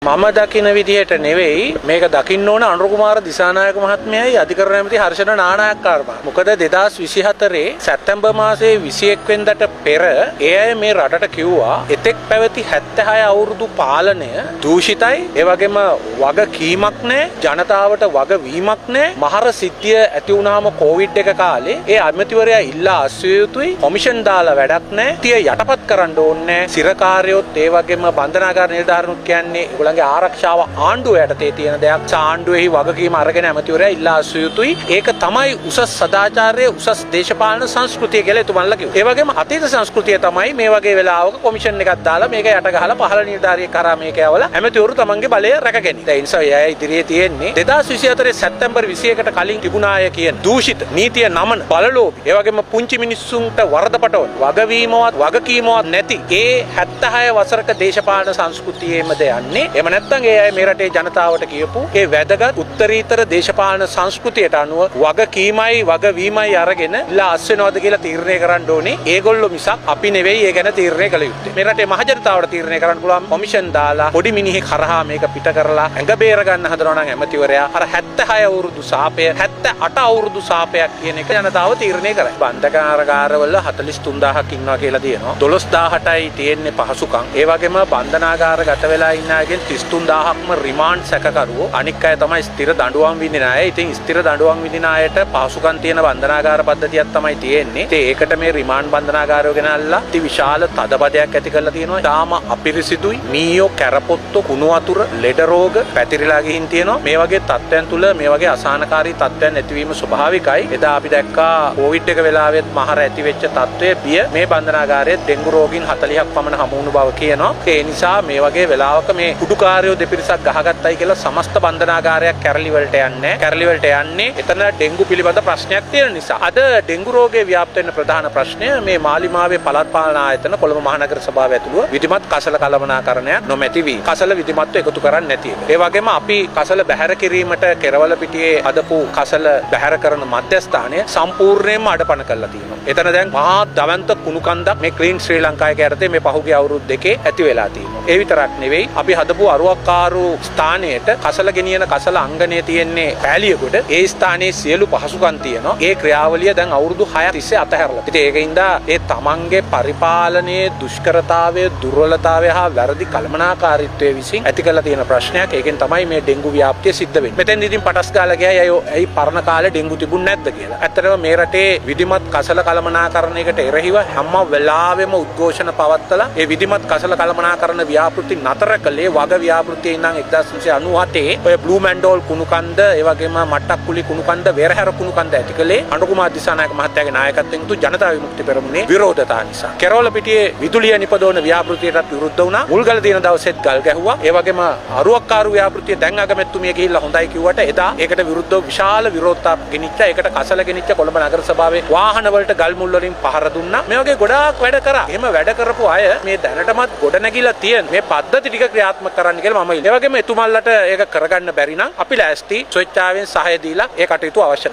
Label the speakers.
Speaker 1: මම දකින විදිහට නෙවෙයි මේක දකින්න ඕන අනුර කුමාර දිසානායක මහත්මයායි අධිකරණ ඇමති හර්ෂණ නානායක්කාරමා. මොකද 2024 සැප්තැම්බර් මාසයේ 21 වෙනිදාට පෙර ඒ අය මේ රටට කිව්වා එතෙක් පැවති 76 අවුරුදු පාලනය දූෂිතයි. ඒ වගේම වගකීමක් නැහැ, ජනතාවට වගවීමක් නැහැ. මහර සිද්ධිය ඇති වුණාම කොවිඩ් එක කාලේ ඒ ඇමතිවරයා ඉල්ලා අස්විය යුතුයි. කොමිෂන් දාලා වැඩක් නැහැ. තිය යටපත් කරන්න ඕනේ. සිරකාරයොත් ඒ වගේම බන්ධනාගාර නිලධාරීනුත් කියන්නේ ඒගොල්ලන්ගේ ආරක්ෂාව ආණ්ඩුව යටතේ තියෙන දෙයක්. ආණ්ඩුවේහි වගකීම අරගෙන ඇමතිවරයා ඉල්ලා අස්විය යුතුයි. ඒක තමයි උසස් සදාචාරයේ උසස් දේශපාලන සංස්කෘතිය කියලා එතුමන්ලා කිව්වා. ඒ වගේම අතීත සංස්කෘතිය තමයි මේ වගේ වෙලාවක කොමිෂන් එකක් දාලා මේක යට ගහලා පහළ නිලධාරියෙක් කරා මේක යවලා ඇමතිවරු තමන්ගේ බලය රැකගනි. ඒ නිසා එයා ඉදිරියේ තියෙන්නේ 2024 සැප්තැම්බර් 21කට කලින් තිබුණාය කියන දූෂිත නීතිය නමන බලලෝභී. ඒ වගේම පුංචි මිනිස්සුන්ට වරදපටවන වගවීමවත් වගකීමවත් නැති ඒ 76 වසරක දේශපාලන සංස්කෘතියේමද යන්නේ. එහෙම නැත්නම් ඒ අය මේ රටේ ජනතාවට කියපු ඒ වැදගත් උත්තරීතර දේශපාලන සංස්කෘතියට අනුව වගකීමයි වගවීමයි අරගෙන ඉල්ලා අස් වෙනවද කියලා තීරණය කරන්න ඕනේ. ඒගොල්ලෝ මිසක් අපි නෙවෙයි ඒ ගැන තීරණය කළ යුත්තේ. මේ රටේ මහ ජනතාවට තීරණය කරන්න පුළුවන් කොමිෂන් දාලා පොඩි මිනිහෙක් කරහා මේක පිට කරලා ඇඟ බේර ගන්න හදනවා නම් ඇමතිවරයා අර 76 අවුරුදු සාපය 78 අවුරුදු සාපයක් කියන එක ජනතාව තීරණය කරයි. බන්ධනාගාරවල 43000ක් ඉන්නවා කියලා තියෙනවා. 12000ටයි තියෙන්නේ පහසුකම්. ඒ වගේම බන්ධනාගාර ගත වෙලා ඉන්න අයගෙන් 33000ක්ම රිමාන්ඩ් සැකකරුවෝ. අනික් අය තමයි ස්ථිර දඬුවම් විඳින අය. ඉතින් ස්ථිර දඬුවම් විඳින අයට පහසුකම් තියෙන බන්ධනාගාර පද්ධතියක් තමයි තියෙන්නේ. ඉතින් ඒකට මේ රිමාන්ඩ් බන්ධනාගාරය ගෙනල්ලා අති විශාල තදබදයක් ඇති කරලා තියෙනවා. තාම අපිරිසිදුයි. මීයෝ කැරපොත්තු කුණු වතුර ලෙඩ රෝග පැතිරිලා ගිහින් තියෙනවා. මේ වගේ තත්ත්වයන් තුල මේ වගේ අසහනකාරී තත්ත්වයන් ඇතිවීම ස්වභාවිකයි. එදා අපි දැක්කා කොවිඩ් එක වෙලාවෙත් මහර ඇති වෙච්ච තත්ත්වය බිය මේ බන්ධනාගාරයේ ඩෙන්ගු රෝගීන් 40ක් පමණ හමු වුණු බව කියනවා. ඒ නිසා මේ වගේ වෙලාවක මේ කුඩුකාරයෝ දෙපිරිසක් ගහගත්තයි කියලා සමස්ත බන්ධනාගාරයක් කැරලි වලට යන්නේ. කැරලි වලට යන්නේ එතන ඩෙන්ගු පිළිබඳ ප්‍රශ්නයක් තියෙන නිසා. අද ඩෙන්ගු රෝගයේ ව්‍යාප්ත වෙන ප්‍රධාන ප්‍රශ්නය මේ මාලිමාවේ පළාත් පාලන ආයතන කොළඹ මහනගර සභාව ඇතුළුව විධිමත් කසල කළමනාකරණයක් නොමැති වී කසල විධිමත්ව එකතු කරන්නේ නැති එක. ඒ වගේම අපි කසල බැහැර කිරීමට කෙරවල පිටියේ හදපු කසල බැහැර කරන මධ්‍යස්ථානය සම්පූර්ණයෙන්ම අඩපණ කරලා තියෙනවා. එතන දැන් මහා දවන්ත කුණු කන්දක් මේ ක්ලීන් ශ්‍රී ලංකාවේ යටතේ මේ පහුගිය අවුරුදු දෙකේ ඇති වෙලා තියෙනවා. ඒ විතරක් නෙවෙයි අපි හදපු අරුවක්කාරු ස්ථානයට කසල ගෙනියන කසල අංගණය තියෙන්නේ පෑලියගොඩ. ඒ ස්ථානයේ සියලු පහසුකම් තියෙනවා. ඒ ක්‍රියාවලිය දැන් අවුරුදු 6 තිස්සේ අතහැරලා. ඉතින් ඒකින්ද ඒ තමන්ගේ පරිපාලනයේ දුෂ්කරතාවය, දුර්වලතාවය හා වැරදි කළමනාකාරීත්වයේ විසින් ඇති කරලා තියෙන ප්‍රශ්නයක්. ඒකෙන් තමයි මේ ඩෙන්ගු ව්‍යාප්තිය සිද්ධ වෙන්නේ. මෙතෙන් ඉතින් පටස් ගාලා ගියා ඇයි පරණ කාලේ ඩෙන්ගු තිබුණ නැද්ද කියලා. ඇත්තටම මේ රටේ විධිමත් කසල කළමනාකරණයකට එරෙහිව හැම වෙලාවෙම උද්ඝෝෂණ පවත්වලා ඒ විධිමත් කසල කළමනාකරණ ව්‍යාපෘති නතර කළේ වග ව්‍යාපෘතියේ ඉඳන් 1997 ඔය බ්ලූ මැන්ඩෝල් කුණු කන්ද, ඒ වගේම මට්ටක්කුලි කුණු කන්ද, වෙරහැර කුණු කන්ද ඇති කළේ අනුර කුමාර දිසානායක මහත්තයාගේ නායකත්වයෙන් යුතු ජනතා විමුක්ති පෙරමුණේ විරෝධතා නිසා. කෙරවල පිටියේ විදුලිය නිපදවන ව්‍යාපෘතියටත් විරුද්ධ වුණා. මුල්ගල දින දවසෙත් ගල් ගැහුවා. ඒ වගේම අරුවක්කාරු ව්‍යාපෘතිය දැන් අගමැතිතුමිය ගිහිල්ලා හොඳයි කිව්වට එදා ඒකට විරුද්ධව විශාල විරෝධතාවක් ගෙනිච්චා. ඒකට කසල ගෙනිච්ච කොළඹ නගර සභාවේ වාහන වලට ගල් මුල් වලින් පහර දුන්නා. මේ වගේ ගොඩාක් වැඩ කරා. එහෙම වැඩ කරපු අය මේ දැනටමත් ගොඩ නැගිලා තියෙන මේ පද්ධති ටික ක්‍රියාත්මක කරන්න කියලා මම ඉල්ලනවා. ඒ වගේම එතුමන්ලට ඒක කරගන්න බැරි නම් අපි ලෑස්ති ස්වේච්ඡාවෙන් සහාය දීලා ඒ කටයුතු අවශ්‍ය